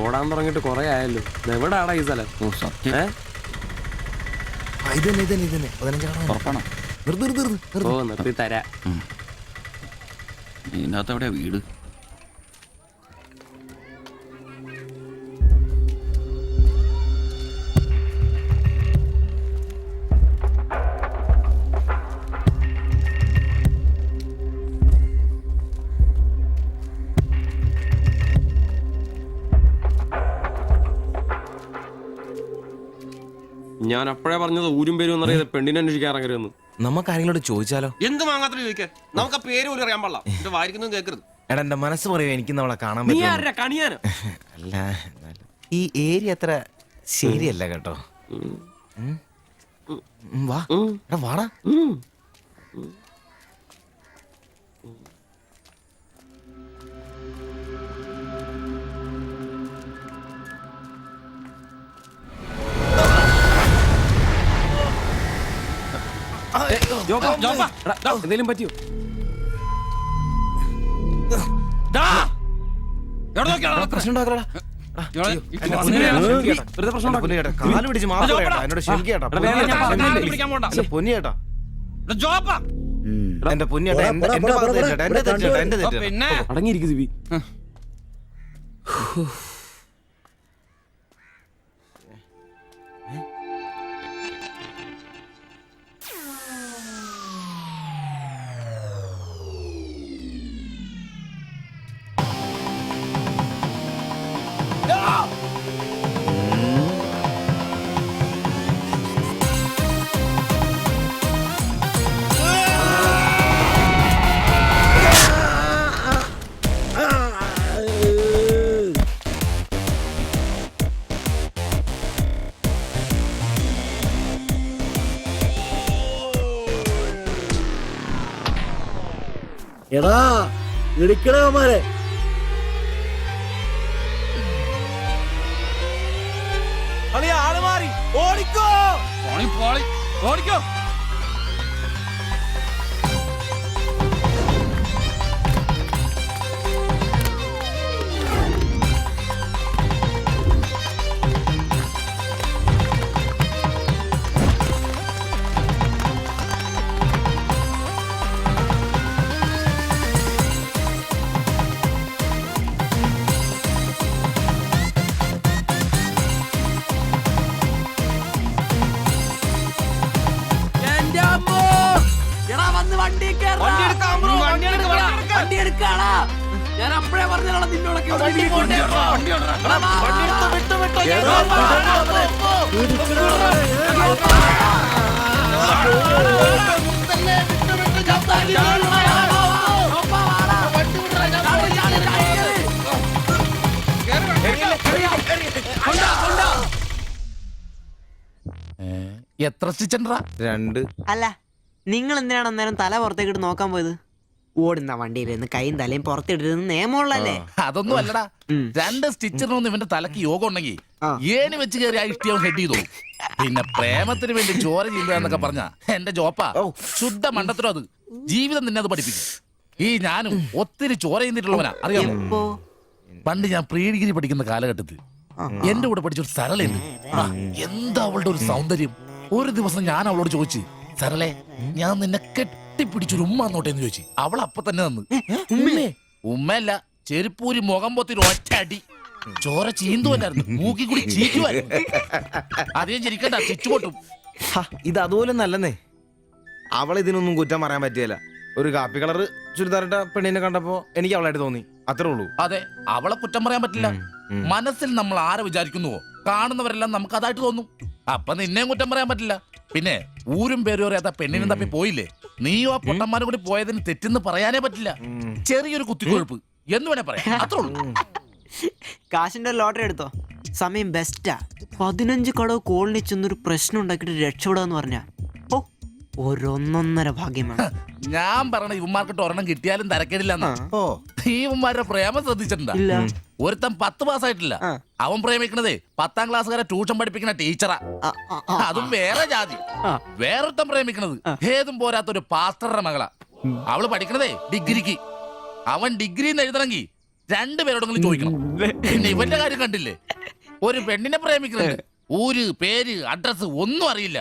ഓടാൻ തുടങ്ങിയിട്ട് കുറെ ആയല്ലോ. എവിടാടാ ഈ സ്ഥലം? നിർത്തി തരാ. ഇതിനകത്ത് എവിടെയാ വീട്? ഞാൻ അപ്പോഴേ പറഞ്ഞത് ഊരും പേരും എന്നറിയാതെ പെണ്ണിനെ അന്വേഷിക്കാൻ ഇറങ്ങരുതെന്ന്. നമുക്ക് ആരെങ്കിലും ചോദിച്ചാലോ? എന്ത് മാങ്ങാത്ര ചോദിക്കാൻ? നമുക്ക് ആ പേര് പോലും അറിയാൻ പാടില്ല. വായിക്കുന്നതും കേൾക്കരുത്. എടാ എന്റെ മനസ്സ് പറയൂ, എനിക്ക് നമ്മളെ കാണാൻ പറ്റും. അല്ല, ഈ ഏരിയ അത്ര ശരിയല്ല കേട്ടോ. വാ വാടാ. എന്തെങ്കിലും പറ്റിയോ? അടങ്ങിയിരിക്കും ദിവി. എടാ ഇടിക്കണമാരെ ആള് മാറി. ഓടിക്കോ ഓടിക്കോ. വണ്ടി എടുക്കാടാ. ഞാൻ അപ്പഴേ പറഞ്ഞാണ് നിന്നോടൊക്കെ. എത്ര സ്റ്റിച്ചണ്ടാ? 2. അല്ല, നിങ്ങൾ എന്തിനാണ് അന്നേരം തല പുറത്തേക്കിട്ട് നോക്കാൻ പോയത്? ഓടുന്ന വണ്ടിയിലിരുന്ന് കൈയും തലയും പുറത്തിട്ടിരുന്ന് നിയമമുള്ളല്ലേ? അതൊന്നും അല്ലടാ. 2 സ്റ്റിച്ചറിനൊന്നും ഇവന്റെ തലക്ക് യോഗം ഉണ്ടെങ്കിൽ ഏണി വെച്ച് കയറി ആ ഇഷ്ടിയാവും ഹെഡ് ചെയ്തോ. പിന്നെ പ്രേമത്തിന് വേണ്ടി ചോര ചെയ്യുന്നതൊക്കെ പറഞ്ഞ എന്റെ ജോപ്പാ ശുദ്ധ മണ്ടത്തരം. അത് ജീവിതം നിന്നെ അത് പഠിപ്പിക്കും. ഈ ഞാനും ഒത്തിരി ചോര ചെയ്തിട്ടുള്ളവനാ, അറിയാമോ? പണ്ട് ഞാൻ പ്രീ ഡിഗ്രി പഠിക്കുന്ന കാലഘട്ടത്തിൽ എന്റെ കൂടെ പഠിച്ചൊരു സരളുണ്ട്. എന്താ അവളുടെ ഒരു സൗന്ദര്യം! ഒരു ദിവസം ഞാൻ അവളോട് ചോദിച്ചു, സരളെ, ഞാൻ നിന്നെ കെട്ടിപ്പിടിച്ചൊരു ഉമ്മ എന്നോട്ടെന്ന് ചോദിച്ചു. അവൾ അപ്പൊ തന്നെ തന്നു. ഉമ്മയല്ല, ചെരുപ്പൂരി മുഖം പൊത്തിരി ഒറ്റടി. ചോര ചീന്തുവല്ലായിരുന്നു, മൂക്കി കൂടി ചീറ്റുമായിരുന്നു. അധികം ചിരിക്കണ്ട, ചുറ്റുപൊട്ടും. ഇത് അതുപോലെ നല്ലെന്നേ. അവളെ ഇതിനൊന്നും കുറ്റം പറയാൻ പറ്റിയല്ല. ഒരു കാപ്പി കളർ ചുരിദാറിട്ട പെണ്ണിനെ കണ്ടപ്പോ എനിക്ക് അവളായിട്ട് തോന്നി, അത്രേ ഉള്ളൂ. അതെ, അവളെ കുറ്റം പറയാൻ പറ്റില്ല. മനസ്സിൽ നമ്മൾ ആരെ വിചാരിക്കുന്നുവോ കാണുന്നവരെല്ലാം നമുക്ക് അതായിട്ട് തോന്നും. അപ്പൊ നിന്നെയും കുറ്റം പറയാൻ പറ്റില്ല. പിന്നെ ഊരും പേരും അറിയാത്ത പെണ്ണിനും തപ്പി പോയില്ലേ? നീയും ആ പൊട്ടന്മാരും കൂടി പോയതിന് തെറ്റെന്ന് പറയാനേ പറ്റില്ല. ചെറിയൊരു കുത്തിക്കൊഴുപ്പ് എന്ന് വേണേ പറയാം, അത്രേ ഉള്ളൂ. കാശിന്റെ ലോട്ടറി എടുത്തോ, സമയം ബെസ്റ്റാ. 15 കടവ് കോളിൽ ചെന്നൊരു പ്രശ്നം ഉണ്ടാക്കിയിട്ട് രക്ഷപ്പെടാന്ന് പറഞ്ഞ ഒരൊന്നൊന്നര ഭാഗ്യമാണ്. ഞാൻ പറഞ്ഞ ഇവന്മാർക്കിട്ട് ഒരെണ്ണം കിട്ടിയാലും തരക്കേടില്ലെന്നാ. ഇവന്മാരുടെ പ്രേമം ശ്രദ്ധിച്ചിട്ടുണ്ടാ? ഒരുത്തൻ 10 പാസ്സായിട്ടില്ല. അവൻ പ്രേമിക്കണതേ 10ാം ക്ലാസ്സുകാരെ ട്യൂഷൻ പഠിപ്പിക്കുന്ന ടീച്ചറാ. അതും വേറെ ജാതി. വേറൊരുത്തൻ പ്രേമിക്കണത് ഏതും പോരാത്തൊരു പാസ്റ്ററുടെ മകളാ. അവള് പഠിക്കണതേ ഡിഗ്രിക്ക്. അവൻ ഡിഗ്രി എഴുതണമെങ്കിൽ രണ്ടുപേരോടെങ്കിലും ചോദിക്കണം. പിന്നെ ഇവന്റെ കാര്യം കണ്ടില്ലേ, ഒരു പെണ്ണിനെ പ്രേമിക്കുന്നുണ്ട്, ഊര് പേര് അഡ്രസ് ഒന്നും അറിയില്ല,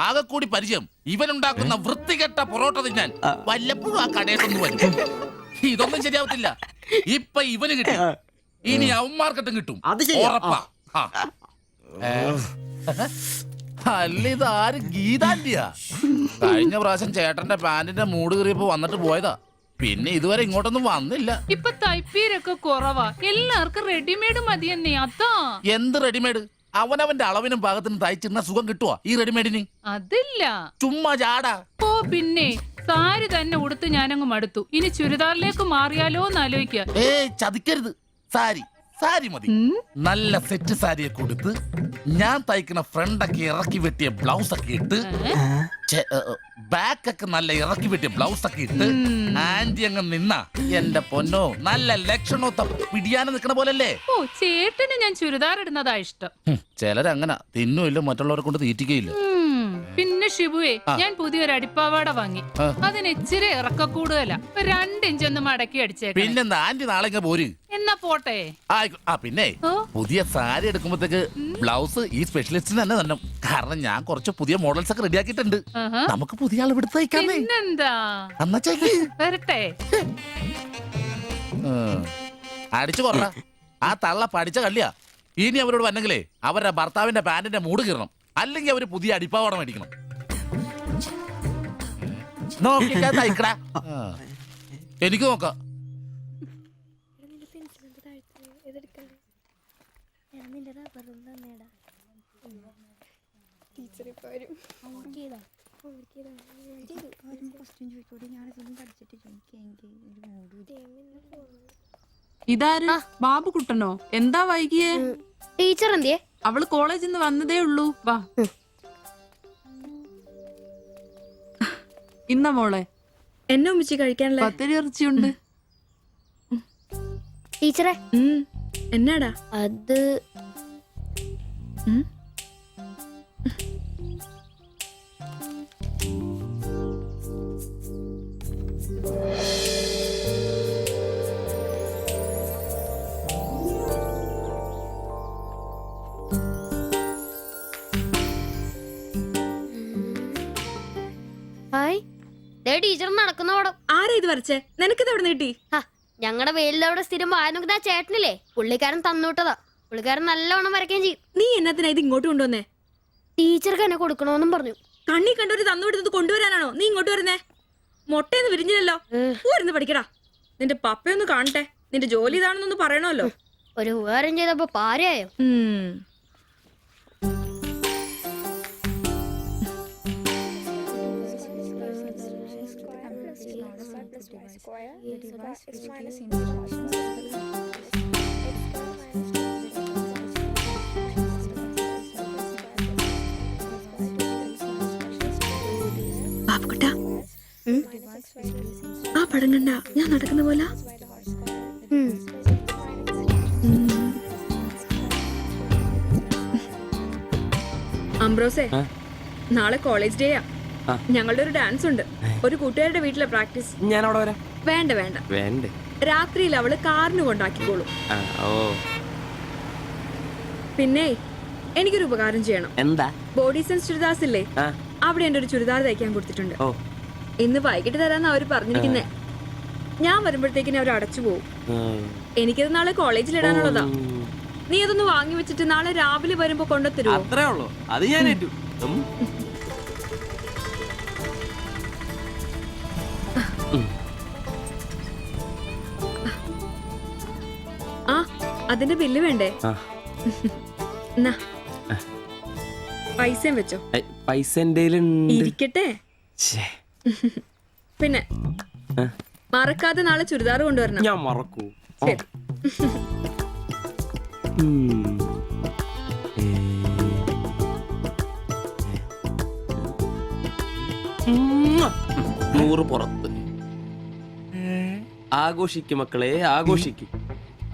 ആകെ കൂടി പരിചയം ഇവനുണ്ടാക്കുന്ന വൃത്തികെട്ട പൊറോട്ട തിന്നാൻ വല്ലപ്പോഴും ആ കടയിലൊന്നും വരും. ഇതൊന്നും ശരിയാവത്തില്ല. ഇപ്പൊ ഇവന് കിട്ടി, ഇനി അവന്മാർക്കിട്ടും കിട്ടും, അത് ശരിയാ. ഉറപ്പാ. ആ. അല്ല ഇതാര് ഗീതാന്റിയാ? കഴിഞ്ഞ പ്രാവശ്യം ചേട്ടന്റെ പാന്റിന്റെ മൂട് കയറിയപ്പോ വന്നിട്ട് പോയതാ, പിന്നെ ഇതുവരെ ഇങ്ങോട്ടൊന്നും വന്നില്ല. ഇപ്പൊ തയ്പ്പീരൊക്കെ കുറവാ, എല്ലാവർക്കും റെഡിമെയ്ഡ് മതിയെന്നേ. അതാ. എന്ത് റെഡിമെയ്ഡ്? അവനവന്റെ അളവിനും പാകത്തിനും തയ്ച്ചിരുന്ന സുഖം കിട്ടുവാ ഈ റെഡിമെയ്ഡിന്? അതില്ല. ചുമ്മാ ജാടാ. ഓ പിന്നെ സാരി തന്നെ ഉടുത്ത് ഞാനങ്ങ് മടുത്തു. ഇനി ചുരിദാറിലേക്ക് മാറിയാലോ എന്ന് ആലോചിക്കുക. ചതിക്കരുത്. സാരി സാരി മതി. നല്ല സെറ്റ് സാരിയെ കൊടുത്ത് ഞാൻ തയ്ക്കുന്ന ഫ്രണ്ടൊക്കെ ഇറക്കി വെട്ടിയ ബ്ലൗസ് ഒക്കെ ഇട്ട്, ബാക്കൊക്കെ നല്ല ഇറക്കി വെട്ടിയ ബ്ലൗസ് ഒക്കെ ഇട്ട് ആന്റി അങ്ങ് നിന്ന എന്റെ പൊന്നോ നല്ല ലക്ഷണത്തെ പിടിയാനും നിക്കണ പോലല്ലേ. ഓ ചേട്ടന് ഞാൻ ചുരിദാർ ഇടുന്നതാ ഇഷ്ടം. ചിലരങ്ങനെ തിന്നുമില്ല, മറ്റുള്ളവരെ കൊണ്ട് തീറ്റിക്കയില്ല. പിന്നെ ഷിബുവേ, ഞാൻ പുതിയൊരു അടിപ്പാവാട വാങ്ങി. അതിന് ഇച്ചിരി ഇറക്ക കൂടുതലാ. 2 ഇഞ്ച് ഒന്ന് മടക്കി അടിച്ചേക്കാം. പിന്നെന്താ ആന്റി നാളെ പോര്. എന്നാ പോട്ടെ. പിന്നെ പുതിയ സാരി എടുക്കുമ്പോഴത്തേക്ക് ബ്ലൗസ് ഈ സ്പെഷ്യലിസ്റ്റിന് തന്നെ തന്നെ. കാരണം ഞാൻ കുറച്ച് പുതിയ മോഡൽസ് ഒക്കെ റെഡിയാക്കിയിട്ടുണ്ട്. നമുക്ക് പുതിയ ആൾ ഇവിടെ തയ്ക്കാന്നേ. പിന്നെന്താ, എന്നാ വരട്ടെ. അടിച്ചു കൊറ. ആ തള്ള പഠിച്ച കള്ളിയാ. ഇനി അവരോട് വന്നെങ്കിലേ അവരുടെ ഭർത്താവിന്റെ പാന്റിന്റെ മൂട് കീറണം, അല്ലെങ്കിൽ അവര് പുതിയ അടിപ്പാവാട മേടിക്കണം. നോക്കിക്കാ തയ്ക്കടാ. എനിക്ക് നോക്കാം. ഇതാര്? ബാബുക്കുട്ടനോ? എന്താ വൈകിയേ? ടീച്ചർ എന്തിയെ? അവള് കോളേജിൽ നിന്ന് വന്നതേ ഉള്ളൂ. വാ. ഇന്ന മോളെ എന്നെ ഉമ്മിച്ചി കഴിക്കാനല്ലേ? പത്തിരി ഇറച്ചിയുണ്ട്. ടീച്ചറെ എന്നാടാ അത്? ടീച്ചർ നടക്കുന്ന പടം ആരാ ഇത് വരച്ചേ? നിനക്കിത് എവിടെ നീട്ടി? ഞങ്ങളുടെ വെയിലവിടെ സ്ഥിരം വായനോക്കുന്ന ആ ചേട്ടനില്ലേ, പുള്ളിക്കാരൻ തന്നുവിട്ടതാ. പുള്ളിക്കാരൻ നല്ലവണ്ണം വരയ്ക്കുകയും ചെയ്യും. നീ എന്നത്തിനാ ഇത് ഇങ്ങോട്ട് കൊണ്ടുവന്നേ? ടീച്ചർക്ക് എന്നെ കൊടുക്കണമെന്നും പറഞ്ഞു. കണ്ണി കണ്ടൊരു തന്നുവിടുന്നത് കൊണ്ടുവരാനാണോ നീ ഇങ്ങോട്ട് വരുന്നേ? മൊട്ടയൊന്നും വിരിഞ്ഞില്ലല്ലോ. ഇരുന്ന് പഠിക്കടാ. നിന്റെ പപ്പയൊന്ന് കാണട്ടെ. നിന്റെ ജോലി ഇതാണെന്നൊന്ന് പറയണമല്ലോ. ഒരു ഉപകാരം ചെയ്തപ്പോ പാരയായോ? ബാബുക്കുട്ട, ആ പടം കണ്ട ഞാൻ നടക്കുന്ന പോലെ? അംബ്രോസേ, നാളെ കോളേജ് ഡേയാ. ഞങ്ങളുടെ ഒരു ഡാൻസ് ഉണ്ട്. ഒരു കൂട്ടുകാരുടെ വീട്ടിലെ പ്രാക്ടീസ്. ഞാൻ അവിടെ വരാം. വേണ്ട വേണ്ട വേണ്ടേ? രാത്രിയിൽ അവള് കാറിന് കൊണ്ടാക്കിക്കോളൂ. പിന്നെ എനിക്കൊരു ഉപകാരം ചെയ്യണം. എന്താ? ബോഡി സെൻസ് ചുരിദാർസ് ഇല്ലേ, അവിടെ എന്റെ ഒരു ചുരിദാർ തയ്ക്കാൻ കൊടുത്തിട്ടുണ്ട്. ഇന്ന് വൈകിട്ട് തരാന്ന് അവര് പറഞ്ഞിരിക്കുന്നേ. ഞാൻ വരുമ്പോഴത്തേക്കിന് അവർ അടച്ചു പോകും. എനിക്കത് നാളെ കോളേജിൽ ഇടാനുള്ളതാ. നീ അതൊന്ന് വാങ്ങി വെച്ചിട്ട് നാളെ രാവിലെ വരുമ്പോ കൊണ്ടുത്തരുമോ? അത്രേ ഉള്ളൂ. അത് ഞാൻ ഏറ്റു. ആ, അതിന്റെ ബില്ല് വേണ്ടേ? എന്നാ പൈസയും വെച്ചോ. പൈസ ഇരിക്കട്ടെ. പിന്നെ മറക്കാതെ നാളെ ചുരിദാർ കൊണ്ടുവരണം. ഞാൻ മറക്കൂ. ശരി. പുറത്ത് ആഘോഷിക്കും മക്കളെ, ആഘോഷിക്കും.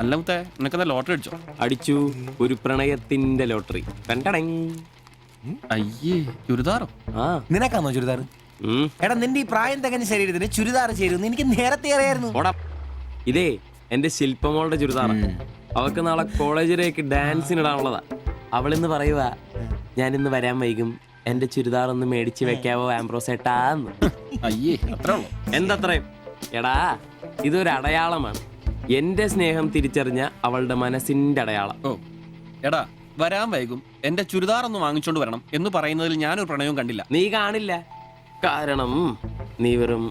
അല്ല മുത്തേ, നിനക്കതാ ലോട്ടറി അടിച്ചോ? അടിച്ചു. ഒരു പ്രണയത്തിന്റെ ലോട്ടറി. അയ്യേ, ചുരിദാറോ? നിനക്കാന്നോ ചുരിദാർ? എടാ, നിന്റെ ഈ പ്രായം തികഞ്ഞ ശരീരത്തിന് ചുരിദാർ ചേരുന്നു എനിക്ക് നേരത്തെ അറിയായിരുന്നു. ഇതേ എന്റെ ശില്പമോളുടെ ചുരിദാറാണ്. അവൾക്ക് നാളെ കോളേജിലേക്ക് ഡാൻസിനിടാനുള്ളതാ. അവളിന്ന് പറയുക, ഞാനിന്ന് വരാൻ വൈകും, എന്റെ ചുരിദാർ ഒന്ന് മേടിച്ച് വെക്കാവോ ആംബ്രോസേട്ടാന്ന്. അയ്യേ അത്രേ ഉള്ളൂ. എന്തത്രയും? എടാ, ഇതൊരു അടയാളമാണ്. എന്റെ സ്നേഹം തിരിച്ചറിഞ്ഞ അവളുടെ മനസ്സിന്റെ അടയാളം. ഓ എടാ, വരാൻ വൈകും, എന്റെ ചുരിദാർ ഒന്ന് വാങ്ങിച്ചോണ്ട് വരണം എന്ന് പറയുന്നതിൽ ഞാനൊരു പ്രണയവും കണ്ടില്ല. നീ കാണില്ല, കാരണം നീ വെറും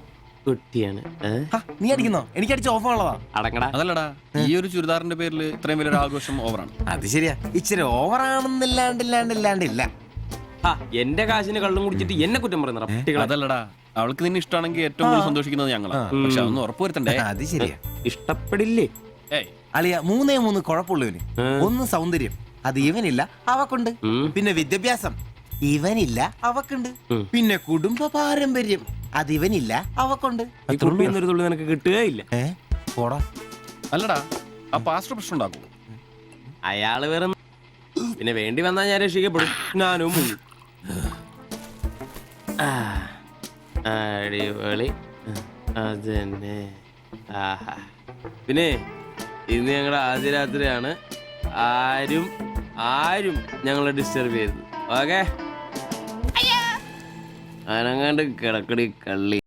കുട്ടിയാണ്. നീ അടിക്കുന്നോ? എനിക്ക് അടിച്ച് ഓഫ് ആണല്ലോ. അടങ്ങടാ. അതല്ലടാ, ഈ ഒരു ചുരിദാറിന്റെ പേരിൽ ഇത്രയും വലിയൊരു ആഘോഷം ഓവറാണ്. അത് ശരിയാ, ഇച്ചിരി ഓവറാണെന്നില്ലാണ്ടില്ല. എന്റെ കാശിന് കള്ളും കുടിച്ചിട്ട് എന്നെ കുറ്റം പറയുന്ന കുട്ടികളെ. അതല്ലടാ, അവൾക്ക് നിന്നെ ഇഷ്ടമാണെങ്കിൽ ഏറ്റവും കൂടുതൽ സന്തോഷിക്കുന്നത് ഞങ്ങളാ. പക്ഷെ അതൊന്ന് ഉറപ്പുവരുത്തണ്ടേ. അത് ശരിയാ. ഇഷ്ടപ്പെടില്ലേ? ഏയ് അളിയ 3 കുഴപ്പമുള്ളവന്. ഒന്ന് സൗന്ദര്യം, അത് ഇവനില്ല, അവക്കുണ്ട്. പിന്നെ വിദ്യാഭ്യാസം, ഇവനില്ല, അവക്കുണ്ട്. പിന്നെ കുടുംബ പാരമ്പര്യം, അത് ഇവനില്ല, അവക്കുണ്ട്. ഈ കുപ്പിന്നൊരു തുള്ളി നിനക്ക് കിട്ടുകയില്ല. പോടാ. അല്ലടാ, ആ പാസ്റ്റർ പ്രശ്നം ഉണ്ടാക്കും. അയാള് വേറെ. പിന്നെ വേണ്ടി വന്നാ ഞാൻ രക്ഷിക്കപ്പെടും. ഞാനും മുങ്ങും. അടിപൊളി. അതന്നെ. ആഹാ. പിന്നെ ഇന്ന് ഞങ്ങളുടെ ആദ്യ രാത്രിയാണ്. ആരും ഞങ്ങളെ ഡിസ്റ്റർബ് ചെയ്തത്. ഓക്കെ, അനങ്ങാണ്ട് കിടക്കടി കള്ളി.